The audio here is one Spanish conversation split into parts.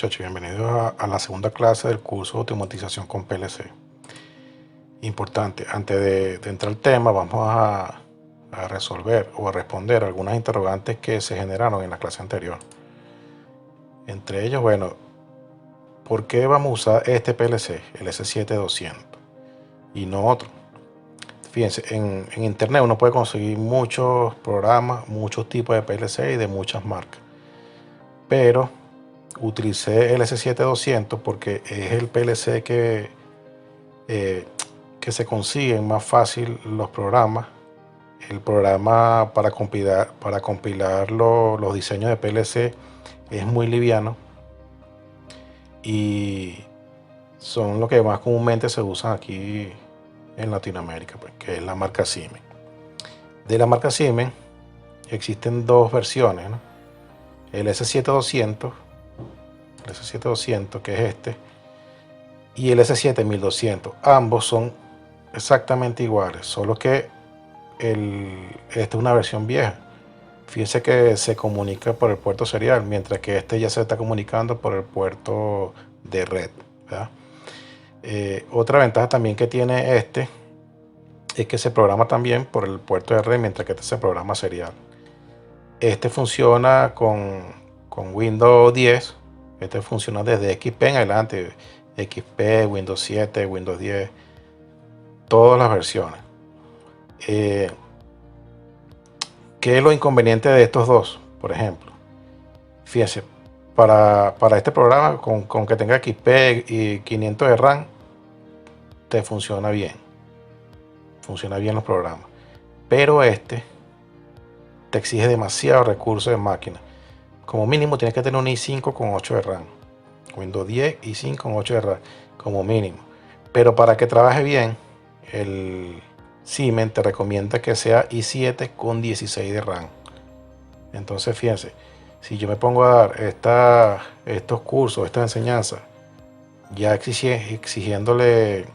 muchachos, bienvenidos a la segunda clase del curso de automatización con PLC. Importante, antes de entrar al tema, vamos a resolver o a responder algunas interrogantes que se generaron en la clase anterior. Entre ellos, bueno, ¿por qué vamos a usar este PLC, el S7200, y no otro? Fíjense, en internet uno puede conseguir muchos programas, muchos tipos de PLC y de muchas marcas, pero utilicé el S7200 porque es el PLC que se consiguen más fácil los programas. El programa para compilar los diseños de PLC es muy liviano y son lo que más comúnmente se usan aquí en Latinoamérica, pues, que es la marca Siemens. De la marca Siemens existen dos versiones, ¿no? El S7200, que es este, y el S7200. Ambos son exactamente iguales, solo que esta es una versión vieja. Fíjense que se comunica por el puerto serial, mientras que este ya se está comunicando por el puerto de red, ¿verdad? Otra ventaja también que tiene este es que se programa también por el puerto de red, mientras que este se programa serial. Este funciona con Windows 10. Este funciona desde XP en adelante. XP, Windows 7, Windows 10, todas las versiones. ¿Qué es lo inconveniente de estos dos? Por ejemplo, fíjense, para este programa, con que tenga XP y 500 de RAM, te funciona bien. Funciona bien los programas. Pero este te exige demasiados recursos de máquina. Como mínimo tienes que tener un i5 con 8 de RAM. Windows 10 i5 con 8 de RAM, como mínimo. Pero para que trabaje bien, el Siemens te recomienda que sea i7 con 16 de RAM. Entonces fíjense, si yo me pongo a dar estos cursos, esta enseñanza, ya exigiéndole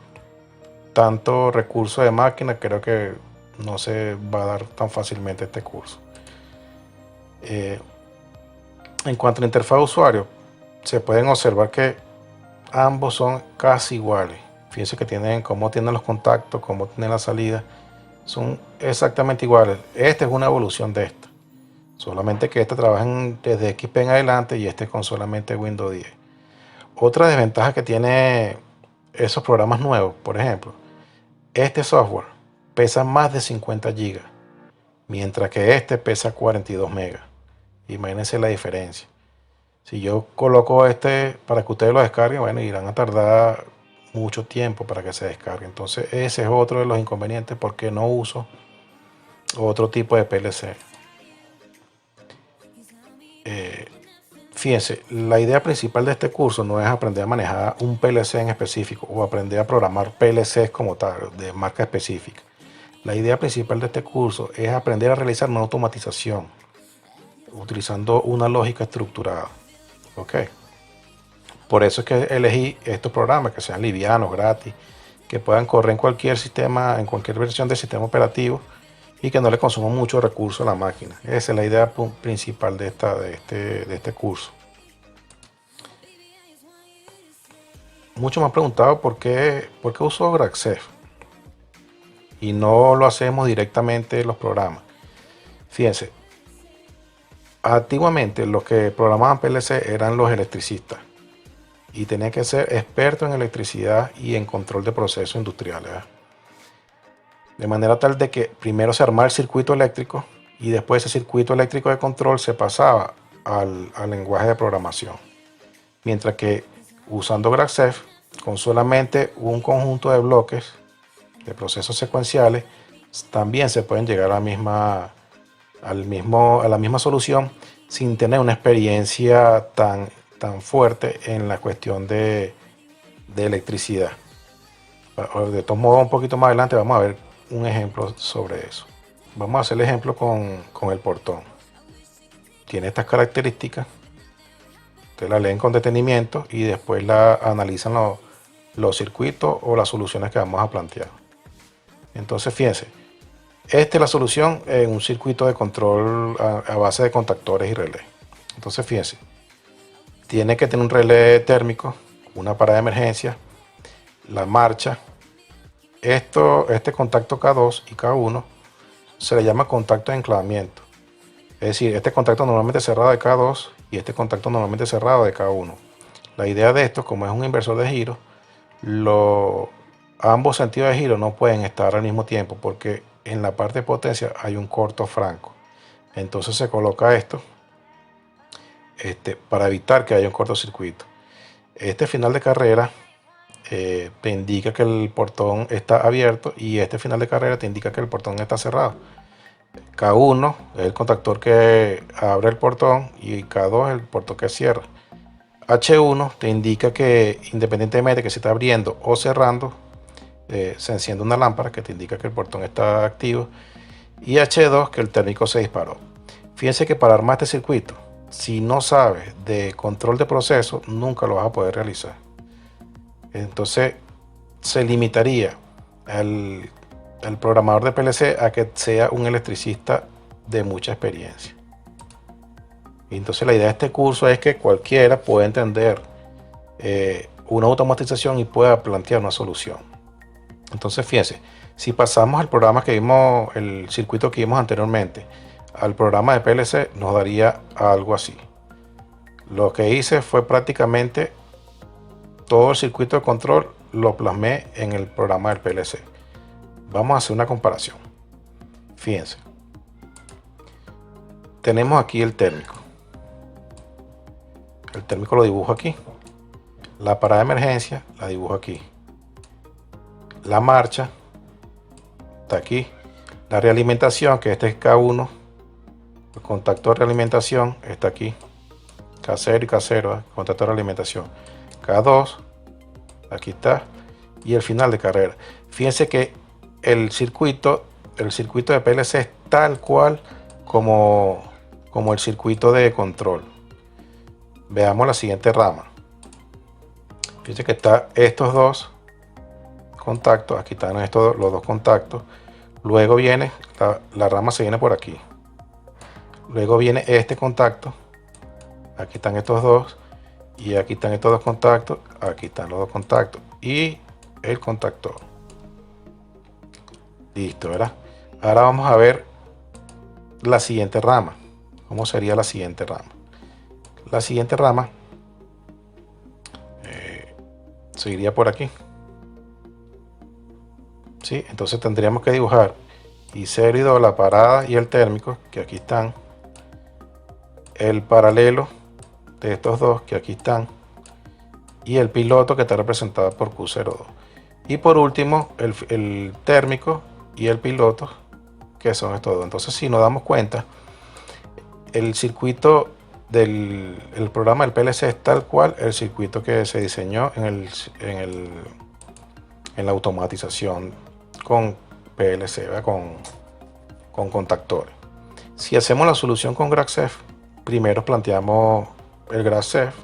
tanto recurso de máquina, creo que no se va a dar tan fácilmente este curso. En cuanto a la interfaz de usuario, se pueden observar que ambos son casi iguales. Fíjense que tienen cómo tienen los contactos, cómo tienen la salida, son exactamente iguales. Esta es una evolución de esta, solamente que este trabajan desde XP en adelante y este con solamente Windows 10. Otra desventaja que tiene esos programas nuevos, por ejemplo, este software pesa más de 50 GB, mientras que este pesa 42 megas. Imagínense la diferencia. Si yo coloco este para que ustedes lo descarguen, bueno, irán a tardar mucho tiempo para que se descargue. Entonces ese es otro de los inconvenientes porque no uso otro tipo de PLC. Fíjense, la idea principal de este curso no es aprender a manejar un PLC en específico o aprender a programar PLCs como tal, de marca específica. La idea principal de este curso es aprender a realizar una automatización utilizando una lógica estructurada. ¿Ok? Por eso es que elegí estos programas que sean livianos, gratis, que puedan correr en cualquier sistema, en cualquier versión del sistema operativo y que no le consuma mucho recurso a la máquina. Esa es la idea principal de este curso. Muchos me han preguntado por qué uso Gracef y no lo hacemos directamente en los programas. Fíjense, antiguamente los que programaban PLC eran los electricistas y tenían que ser expertos en electricidad y en control de procesos industriales, ¿verdad? De manera tal de que primero se armaba el circuito eléctrico y después ese circuito eléctrico de control se pasaba al lenguaje de programación. Mientras que usando Gracef, con solamente un conjunto de bloques de procesos secuenciales, también se pueden llegar a la misma solución sin tener una experiencia tan fuerte en la cuestión de electricidad. De todos modos, un poquito más adelante vamos a ver un ejemplo sobre eso. Vamos a hacer el ejemplo con el portón. Tiene estas características. Ustedes la leen con detenimiento y después la analizan los circuitos o las soluciones que vamos a plantear. Entonces, fíjense, esta es la solución en un circuito de control a base de contactores y relés. Entonces, fíjense, tiene que tener un relé térmico, una parada de emergencia, la marcha. Este contacto K2 y K1 se le llama contacto de enclavamiento. Es decir, este contacto normalmente cerrado de K2 y este contacto normalmente cerrado de K1. La idea de esto, como es un inversor de giro, ambos sentidos de giro no pueden estar al mismo tiempo porque en la parte de potencia hay un corto franco. Entonces se coloca esto para evitar que haya un cortocircuito. Este final de carrera te indica que el portón está abierto y este final de carrera te indica que el portón está cerrado. K1 es el contactor que abre el portón y K2 es el portón que cierra. H1 te indica que independientemente que se está abriendo o cerrando, se enciende una lámpara que te indica que el portón está activo. Y H2 que el térmico se disparó. Fíjense que para armar este circuito, si no sabes de control de proceso, nunca lo vas a poder realizar. Entonces se limitaría al programador de PLC a que sea un electricista de mucha experiencia. Entonces la idea de este curso es que cualquiera pueda entender una automatización y pueda plantear una solución. Entonces fíjense, si pasamos al programa que vimos, el circuito que vimos anteriormente, al programa de PLC, nos daría algo así. Lo que hice fue prácticamente todo el circuito de control lo plasmé en el programa del PLC. Vamos a hacer una comparación. Fíjense. Tenemos aquí el térmico. El térmico lo dibujo aquí. La parada de emergencia la dibujo aquí. La marcha está aquí. La realimentación, que este es K1. El contacto de realimentación está aquí. K0 y K0, contacto de realimentación. K2, aquí está. Y el final de carrera. Fíjense que el circuito de PLC es tal cual como el circuito de control. Veamos la siguiente rama. Fíjense que está estos dos contactos. Aquí están los dos contactos. Luego viene, la rama se viene por aquí. Luego viene este contacto. Aquí están estos dos. Y aquí están estos dos contactos. Aquí están los dos contactos. Y el contactor. Listo, ¿verdad? Ahora vamos a ver la siguiente rama. ¿Cómo sería la siguiente rama? La siguiente rama seguiría por aquí. ¿Sí? Entonces tendríamos que dibujar I0 y 2, la parada y el térmico, que aquí están. El paralelo de estos dos, que aquí están. Y el piloto, que está representado por Q02. Y por último, el térmico y el piloto, que son estos dos. Entonces, si nos damos cuenta, el circuito del programa del PLC es tal cual el circuito que se diseñó en la automatización con PLC, con contactores. Si hacemos la solución con GraphCef, primero planteamos el GraphCef.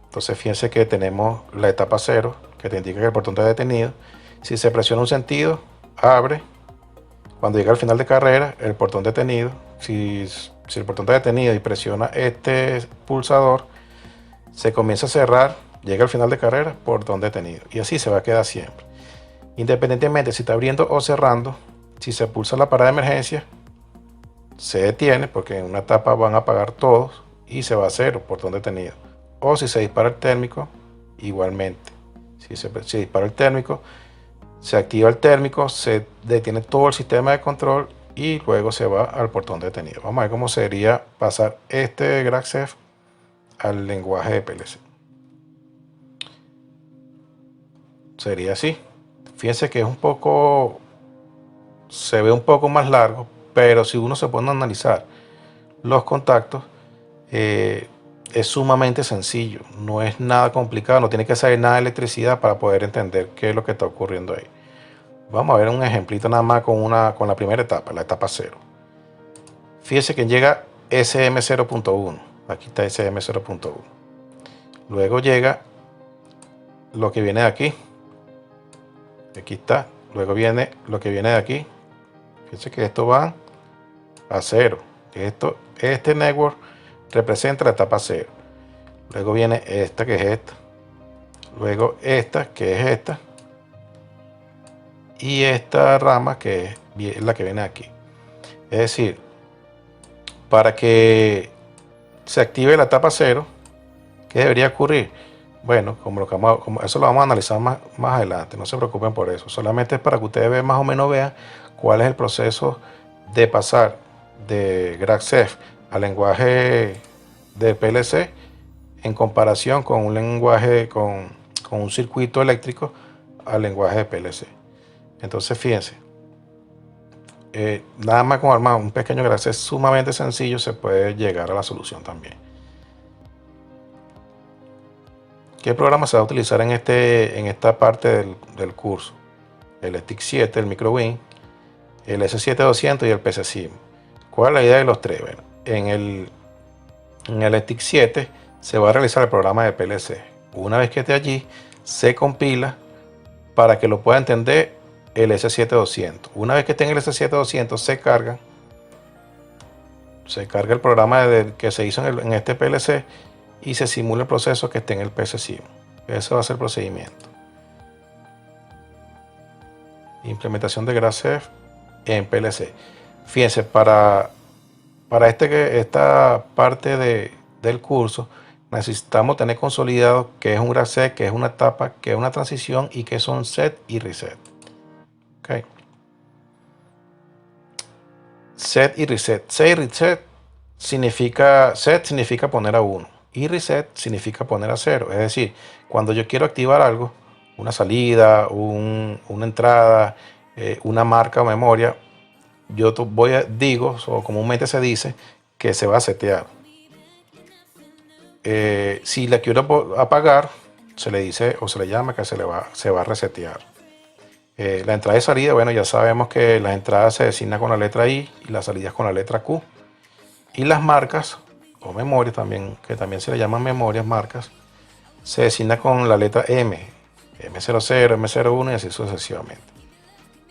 Entonces fíjense que tenemos la etapa 0, que te indica que el portón está detenido. Si se presiona un sentido, abre. Cuando llega al final de carrera, el portón detenido. Si el portón está detenido y presiona este pulsador, se comienza a cerrar, llega al final de carrera, portón detenido. Y así se va a quedar siempre. Independientemente si está abriendo o cerrando, si se pulsa la parada de emergencia, se detiene porque en una etapa van a apagar todos y se va a cero, portón detenido. O si se dispara el térmico, igualmente. Si se dispara el térmico, se activa el térmico, se detiene todo el sistema de control y luego se va al portón detenido. Vamos a ver cómo sería pasar este GraphCef al lenguaje de PLC. Sería así. Fíjense que es se ve un poco más largo, pero si uno se pone a analizar los contactos, es sumamente sencillo, no es nada complicado, no tiene que saber nada de electricidad para poder entender qué es lo que está ocurriendo ahí. Vamos a ver un ejemplito nada más con la primera etapa, la etapa 0. Fíjense que llega SM0.1, aquí está SM0.1. Luego llega lo que viene de aquí está. Luego viene lo que viene de aquí. Fíjense que esto va a 0. Este network representa la etapa 0. Luego viene esta, que es esta. Luego esta, que es esta. Y esta rama, que es la que viene aquí. Es decir, para que se active la etapa 0, ¿qué debería ocurrir? Bueno, como eso lo vamos a analizar más adelante, no se preocupen por eso. Solamente es para que ustedes más o menos vean cuál es el proceso de pasar de GraphCF al lenguaje de PLC en comparación con un lenguaje, con un circuito eléctrico al lenguaje de PLC. Entonces fíjense, nada más con armar un pequeño GraphCF sumamente sencillo se puede llegar a la solución también. ¿Qué programa se va a utilizar en esta parte del curso? El STIC 7, el MicroWin, el S7200 y el PCSIM. ¿Cuál es la idea de los tres? Bueno, en el STIC 7 se va a realizar el programa de PLC. Una vez que esté allí, se compila para que lo pueda entender el S7200. Una vez que esté en el S7200, se carga el programa que se hizo en este PLC y se simula el proceso que esté en el PCSIM. Ese va a ser el procedimiento. Implementación de GraphCF en PLC. Fíjense, para esta parte del curso necesitamos tener consolidado qué es un GraphCF, qué es una etapa, qué es una transición y qué son set y reset. Okay. Set y reset. Set y reset significa poner a 1 y reset significa poner a 0. Es decir, cuando yo quiero activar algo, una salida, una entrada, una marca o memoria, yo digo, o comúnmente se dice, que se va a setear. Si la quiero apagar, se le dice o se le llama que se va a resetear. La entrada y salida, bueno, ya sabemos que las entradas se designan con la letra I y las salidas con la letra Q. Y las marcas, o memorias también, que también se le llaman memorias, marcas, se designa con la letra M, M00, M01 y así sucesivamente.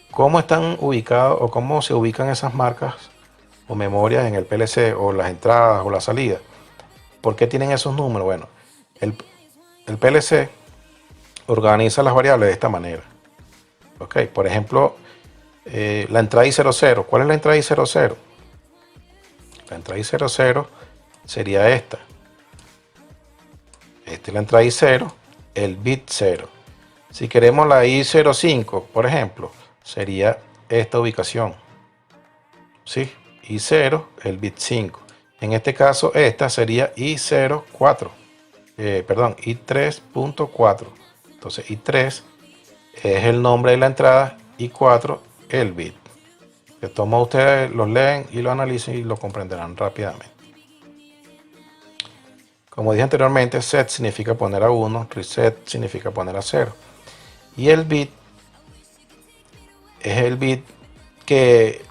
¿Cómo están ubicados o cómo se ubican esas marcas o memorias en el PLC o las entradas o las salidas? ¿Por qué tienen esos números? Bueno, el PLC organiza las variables de esta manera. Ok, por ejemplo, la entrada I00. ¿Cuál es la entrada I00? La entrada I00 sería esta. Esta es la entrada I0, el bit 0. Si queremos la I05, por ejemplo, sería esta ubicación. ¿Sí? I0, el bit 5. En este caso, esta sería I04. Perdón, I3.4. Entonces, I3 es el nombre de la entrada y 4 el bit. De todos modos, ustedes los leen y lo analizan y lo comprenderán rápidamente. Como dije anteriormente, set significa poner a 1, reset significa poner a 0. Y el bit es el bit que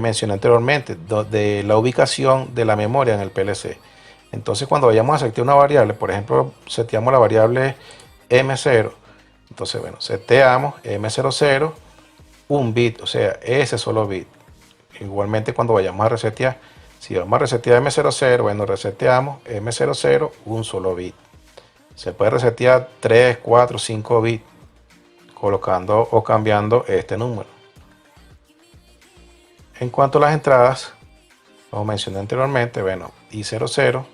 mencioné anteriormente, de la ubicación de la memoria en el PLC. Entonces, cuando vayamos a setear una variable, por ejemplo, seteamos la variable M0. Entonces, bueno, seteamos M00 un bit, o sea, ese solo bit. Igualmente, cuando vayamos a resetear, si vamos a resetear M00, bueno, reseteamos M00 un solo bit. Se puede resetear 3, 4, 5 bits colocando o cambiando este número. En cuanto a las entradas, como mencioné anteriormente, bueno, I00,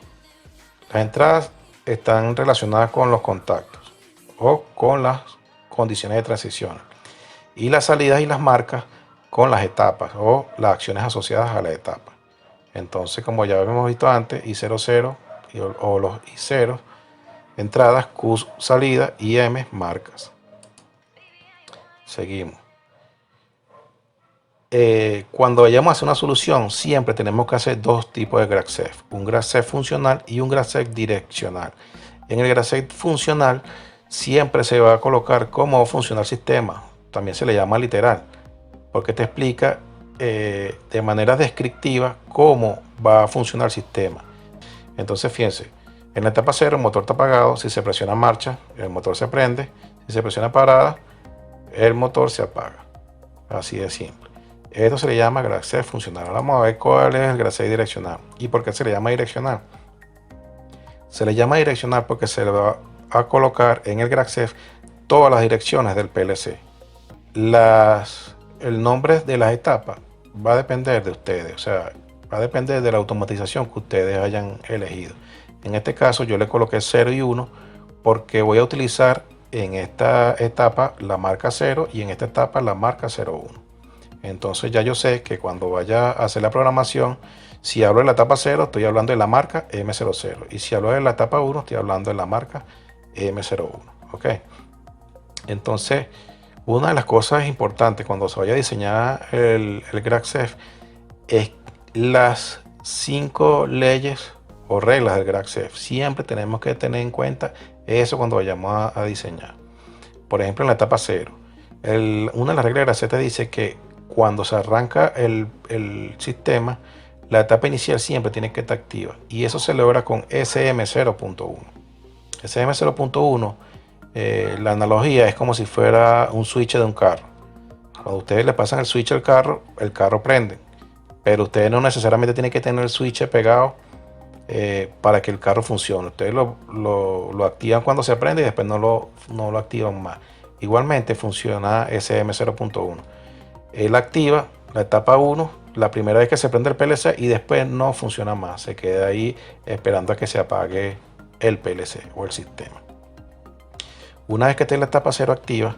las entradas están relacionadas con los contactos o con las condiciones de transición. Y las salidas y las marcas con las etapas o las acciones asociadas a la etapa. Entonces, como ya hemos visto antes, I00 o los I0, entradas, Q salida y M marcas. Seguimos. Cuando vayamos a hacer una solución, siempre tenemos que hacer dos tipos de GraphCF. Un GraphCF funcional y un GraphCF direccional. En el GraphCF funcional siempre se va a colocar cómo va a funcionar el sistema. También se le llama literal, porque te explica de manera descriptiva cómo va a funcionar el sistema. Entonces, fíjense, en la etapa 0 el motor está apagado. Si se presiona marcha, el motor se prende. Si se presiona parada, el motor se apaga. Así de simple. Esto se le llama GraphCF funcional. Ahora vamos a ver cuál es el GraphCF direccional y por qué se le llama direccional. Se le llama direccional porque se le va a colocar en el GraphCF todas las direcciones del PLC. El nombre de las etapas va a depender de ustedes, o sea, va a depender de la automatización que ustedes hayan elegido. En este caso yo le coloqué 0 y 1 porque voy a utilizar en esta etapa la marca 0 y en esta etapa la marca 01. Entonces ya yo sé que cuando vaya a hacer la programación, si hablo de la etapa 0, estoy hablando de la marca M00. Y si hablo de la etapa 1, estoy hablando de la marca M01. ¿Ok? Entonces, una de las cosas importantes cuando se vaya a diseñar el GraphCF es las 5 leyes o reglas del GraphCF. Siempre tenemos que tener en cuenta eso cuando vayamos a diseñar. Por ejemplo, en la etapa 0, una de las reglas de GraphCF te dice que cuando se arranca el sistema, la etapa inicial siempre tiene que estar activa. Y eso se logra con SM0.1. SM0.1, la analogía es como si fuera un switch de un carro. Cuando ustedes le pasan el switch al carro, el carro prende. Pero ustedes no necesariamente tienen que tener el switch pegado para que el carro funcione. Ustedes lo activan cuando se prende y después no lo activan más. Igualmente funciona SM0.1. Él activa la etapa 1 la primera vez que se prende el PLC y después no funciona más. Se queda ahí esperando a que se apague el PLC o el sistema. Una vez que esté la etapa 0 activa,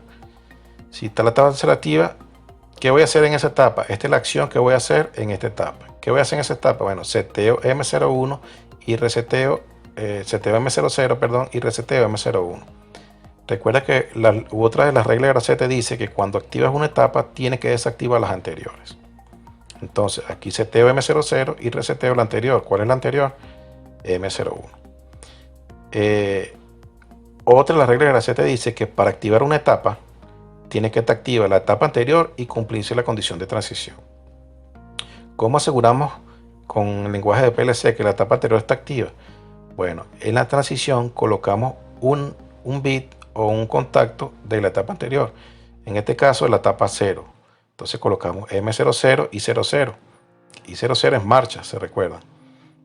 si está la etapa 0 activa, ¿qué voy a hacer en esa etapa? Esta es la acción que voy a hacer en esta etapa. ¿Qué voy a hacer en esa etapa? Bueno, seteo M01 y seteo M00, perdón, y reseteo M01. Recuerda que otra de las reglas de GraphCF dice que cuando activas una etapa, tienes que desactivar las anteriores. Entonces, aquí seteo M00 y reseteo la anterior. ¿Cuál es la anterior? M01. Otra de las reglas de GraphCF dice que para activar una etapa, tiene que estar activa la etapa anterior y cumplirse la condición de transición. ¿Cómo aseguramos con el lenguaje de PLC que la etapa anterior está activa? Bueno, en la transición colocamos un bit o un contacto de la etapa anterior. En este caso, la etapa 0. Entonces colocamos M00 y 00. Y 00 es marcha, se recuerdan.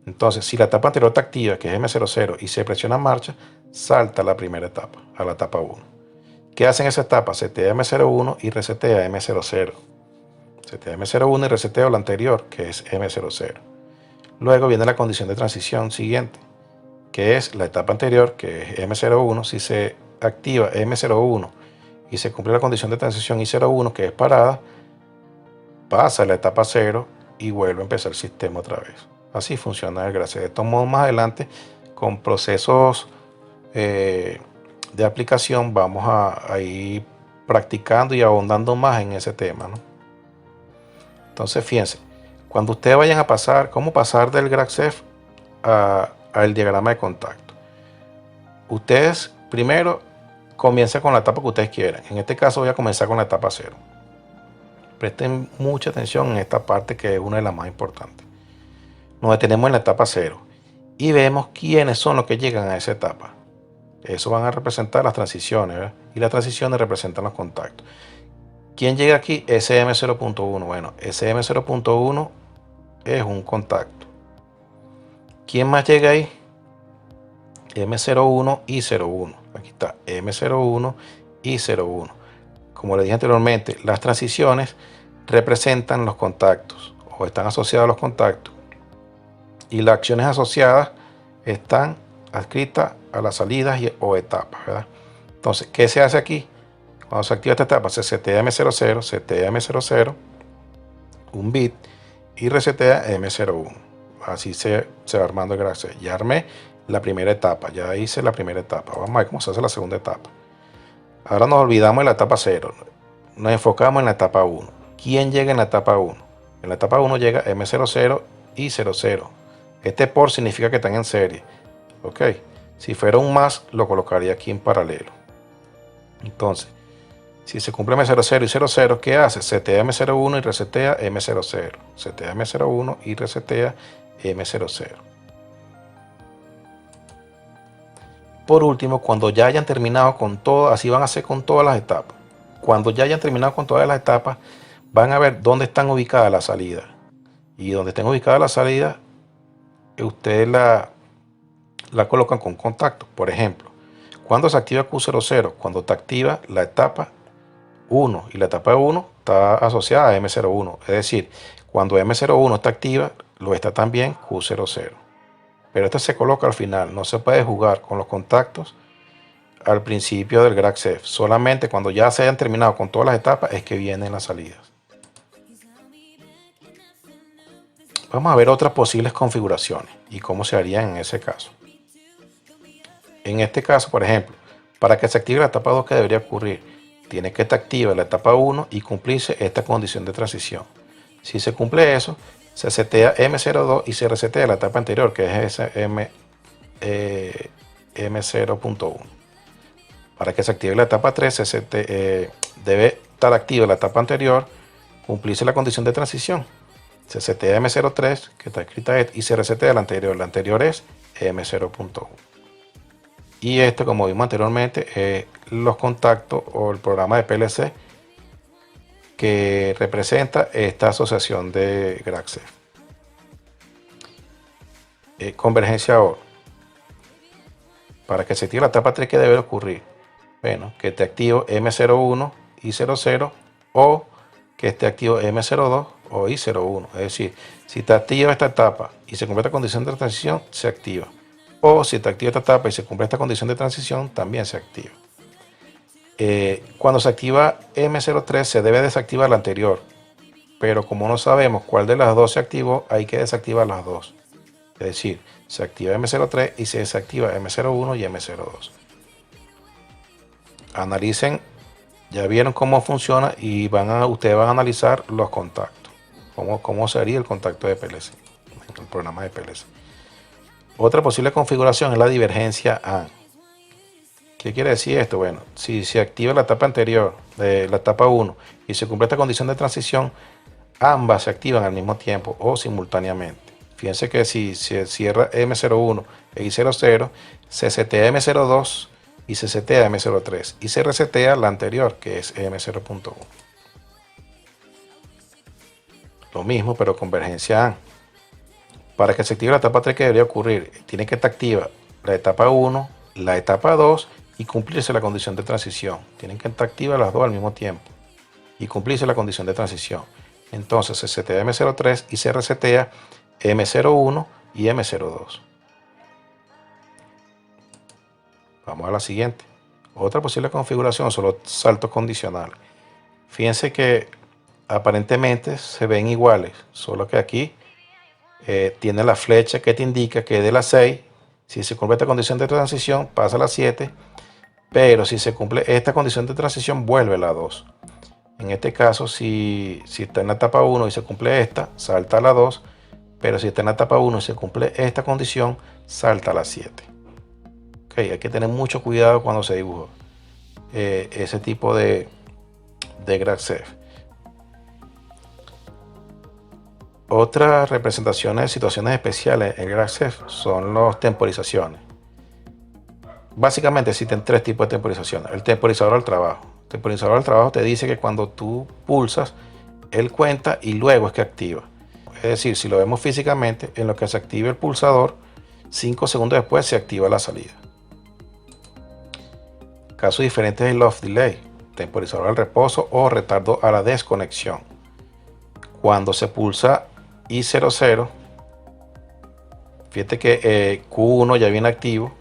Entonces, si la etapa anterior está activa, que es M00, y se presiona marcha, salta a la primera etapa, a la etapa 1. ¿Qué hace en esa etapa? Setea M01 y resetea M00. Setea M01 y reseteo la anterior, que es M00. Luego viene la condición de transición siguiente, que es la etapa anterior, que es M01. Si se activa M01 y se cumple la condición de transición I01, que es parada, pasa a la etapa 0 y vuelve a empezar el sistema otra vez. Así funciona el GraphCF. De todos modos, más adelante, con procesos de aplicación, vamos a ir practicando y ahondando más en ese tema, ¿no? Entonces, fíjense, cuando ustedes vayan a pasar, ¿cómo pasar del GraphCF al diagrama de contacto? Ustedes primero comiencen con la etapa que ustedes quieran. En este caso voy a comenzar con la etapa 0. Presten mucha atención en esta parte, que es una de las más importantes. Nos detenemos en la etapa 0 y vemos quiénes son los que llegan a esa etapa. Eso van a representar las transiciones, ¿verdad? Y las transiciones representan los contactos. ¿Quién llega aquí? SM0.1. Bueno, SM0.1 es un contacto. ¿Quién más llega ahí? M01 y 01. Aquí está M01 y 01. Como le dije anteriormente, las transiciones representan los contactos o están asociadas a los contactos. Y las acciones asociadas están adscritas a las salidas o etapas, ¿verdad? Entonces, ¿qué se hace aquí? Cuando se activa esta etapa, se setea M00, setea M00, un bit, y resetea M01. Así se va armando el GraphCF. Ya armé la primera etapa, ya hice la primera etapa. Vamos a ver cómo se hace la segunda etapa. Ahora nos olvidamos de la etapa 0. Nos enfocamos en la etapa 1. ¿Quién llega en la etapa 1? En la etapa 1 llega M00 y 00. Este por significa que están en serie. Ok. Si fuera un más, lo colocaría aquí en paralelo. Entonces, si se cumple M00 y 00, ¿qué hace? Setea M01 y resetea M00. Setea M01 y resetea M00. Por último, cuando ya hayan terminado con todo, así van a hacer con todas las etapas. Cuando ya hayan terminado con todas las etapas, van a ver dónde están ubicadas las salidas. Y donde estén ubicadas las salidas, ustedes la la colocan con contacto. Por ejemplo, cuando se activa Q00, cuando te activa la etapa 1, y la etapa 1 está asociada a M01, es decir, cuando M01 está activa, lo está también Q00. Pero este se coloca al final, no se puede jugar con los contactos al principio del GraphCF. Solamente cuando ya se hayan terminado con todas las etapas es que vienen las salidas. Vamos a ver otras posibles configuraciones y cómo se harían en ese caso. En este caso, por ejemplo, para que se active la etapa 2, ¿qué debería ocurrir? Tiene que estar activa la etapa 1 y cumplirse esta condición de transición. Si se cumple eso, se setea M02 y se resetea la etapa anterior, que es ese M0.1. Para que se active la etapa 3, debe estar activa la etapa anterior, cumplirse la condición de transición. Se setea M03, que está escrita y se resetea la anterior. La anterior es M0.1. Y esto, como vimos anteriormente, los contactos o el programa de PLC que representa esta asociación de GraphCF. Convergencia OR. Para que se active la etapa 3, ¿qué debe ocurrir? Bueno, que esté activo M01 y 00, o que esté activo M02 o I01. Es decir, si está activa esta etapa y se cumple esta condición de transición, se activa. O si está activa esta etapa y se cumple esta condición de transición, también se activa. Cuando se activa M03, se debe desactivar la anterior. Pero como no sabemos cuál de las dos se activó, hay que desactivar las dos. Es decir, se activa M03 y se desactiva M01 y M02. Analicen, ya vieron cómo funciona y ustedes van a analizar los contactos. Cómo sería el contacto de PLC, el programa de PLC. Otra posible configuración es la divergencia AND. ¿Qué quiere decir esto? Bueno, si se activa la etapa anterior, la etapa 1, y se cumple esta condición de transición, ambas se activan al mismo tiempo o simultáneamente. Fíjense que si se cierra M01 e I00, se setea M02 y se setea M03 y se resetea la anterior, que es M0.1. Lo mismo, pero convergencia AND. Para que se active la etapa 3, ¿qué debería ocurrir? Tiene que estar activa la etapa 1, la etapa 2 y cumplirse la condición de transición. Tienen que estar activas las dos al mismo tiempo y cumplirse la condición de transición. Entonces se setea M03 y se resetea M01 y M02. Vamos a la siguiente. Otra posible configuración son los saltos condicionales. Fíjense que aparentemente se ven iguales, solo que aquí tiene la flecha que te indica que de la 6, si se cumple esta condición de transición, pasa a la 7, pero si se cumple esta condición de transición, vuelve a la 2. En este caso, si está en la etapa 1 y se cumple esta, salta a la 2, pero si está en la etapa 1 y se cumple esta condición, salta a la 7. Okay, hay que tener mucho cuidado cuando se dibuja ese tipo de GraphCF. Otras representaciones de situaciones especiales en GraphCF son las temporizaciones. Básicamente existen tres tipos de temporizaciones. El temporizador al trabajo. El temporizador al trabajo te dice que cuando tú pulsas, él cuenta y luego es que activa. Es decir, si lo vemos físicamente, en lo que se activa el pulsador, 5 segundos después se activa la salida. Caso diferente es el off delay, temporizador al reposo o retardo a la desconexión. Cuando se pulsa I00, fíjate que Q1 ya viene activo.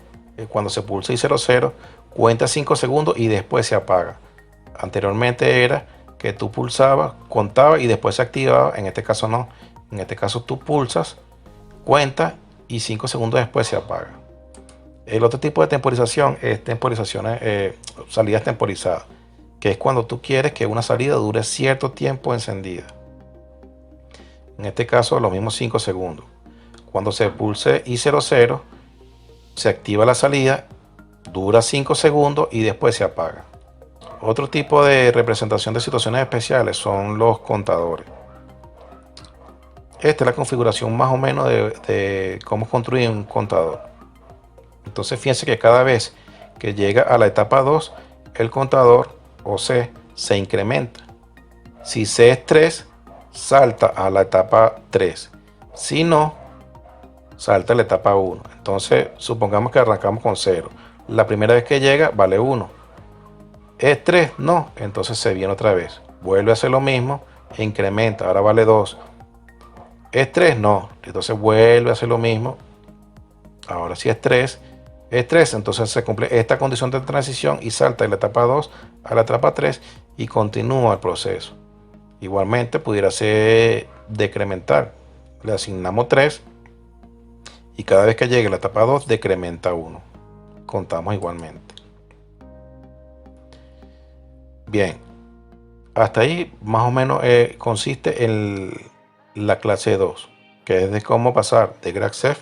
Cuando se pulsa I00, cuenta 5 segundos y después se apaga. Anteriormente era que tú pulsabas, contaba y después se activaba. En este caso no. En este caso tú pulsas, cuenta y 5 segundos después se apaga. El otro tipo de temporización es salidas temporizadas, que es cuando tú quieres que una salida dure cierto tiempo encendida. En este caso, los mismos 5 segundos. Cuando se pulse I00, se activa la salida, dura 5 segundos y después se apaga. Otro tipo de representación de situaciones especiales son los contadores. Esta es la configuración más o menos de cómo construir un contador. Entonces fíjense que cada vez que llega a la etapa 2, el contador o C se incrementa. Si C es 3, salta a la etapa 3. Si no, salta la etapa 1. Entonces, supongamos que arrancamos con 0. La primera vez que llega vale 1. ¿Es 3? No. Entonces se viene otra vez. Vuelve a hacer lo mismo e incrementa. Ahora vale 2. ¿Es 3? No. Entonces vuelve a hacer lo mismo. Ahora sí es 3. Es 3. Entonces se cumple esta condición de transición y salta de la etapa 2 a la etapa 3 y continúa el proceso. Igualmente pudiera ser decrementar. Le asignamos 3 y cada vez que llegue a la etapa 2 decrementa 1. Contamos igualmente. Bien, hasta ahí más o menos consiste en la clase 2, que es de cómo pasar de GraphCF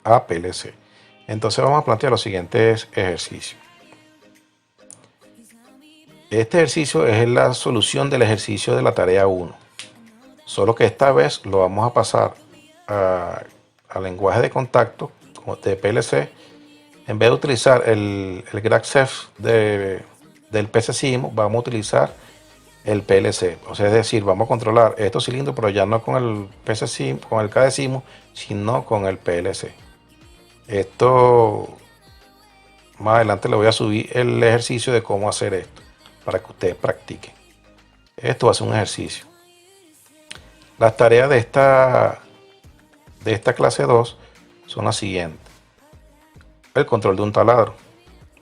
a PLC. Entonces vamos a plantear los siguientes ejercicios. Este ejercicio es la solución del ejercicio de la tarea 1, solo que esta vez lo vamos a pasar al lenguaje de contacto de PLC. En vez de utilizar el GraphCF del PCSIMO, vamos a utilizar el PLC. O sea, es decir, vamos a controlar estos cilindros, pero ya no con el PCSIMO, con el KDSIMO, sino con el PLC. Esto más adelante le voy a subir el ejercicio de cómo hacer esto para que ustedes practiquen. Esto va a ser un ejercicio. Las tareas de esta clase 2 son las siguientes. El control de un taladro.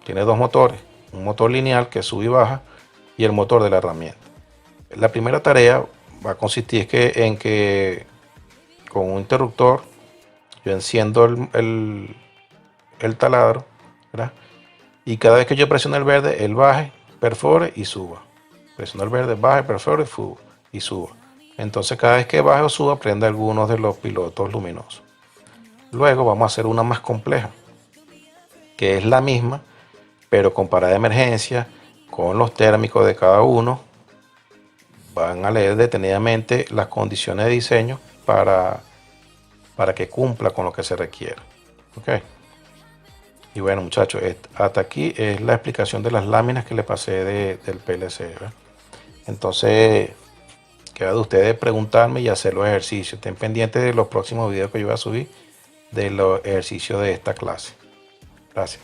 Tiene dos motores, un motor lineal que sube y baja y el motor de la herramienta. La primera tarea va a consistir en que con un interruptor yo enciendo el taladro, ¿verdad? Y cada vez que yo presiono el verde, él baje, perfore y suba. Presiono el verde, baje, perfore y suba. Entonces cada vez que baje o suba, prende algunos de los pilotos luminosos. Luego vamos a hacer una más compleja, que es la misma, pero con parada de emergencia, con los térmicos de cada uno. Van a leer detenidamente las condiciones de diseño para que cumpla con lo que se requiere. ¿Ok? Y bueno, muchachos, hasta aquí es la explicación de las láminas que le pasé del PLC, ¿verdad? Entonces, queda de ustedes preguntarme y hacer los ejercicios. Estén pendientes de los próximos videos que yo voy a subir de los ejercicios de esta clase. Gracias.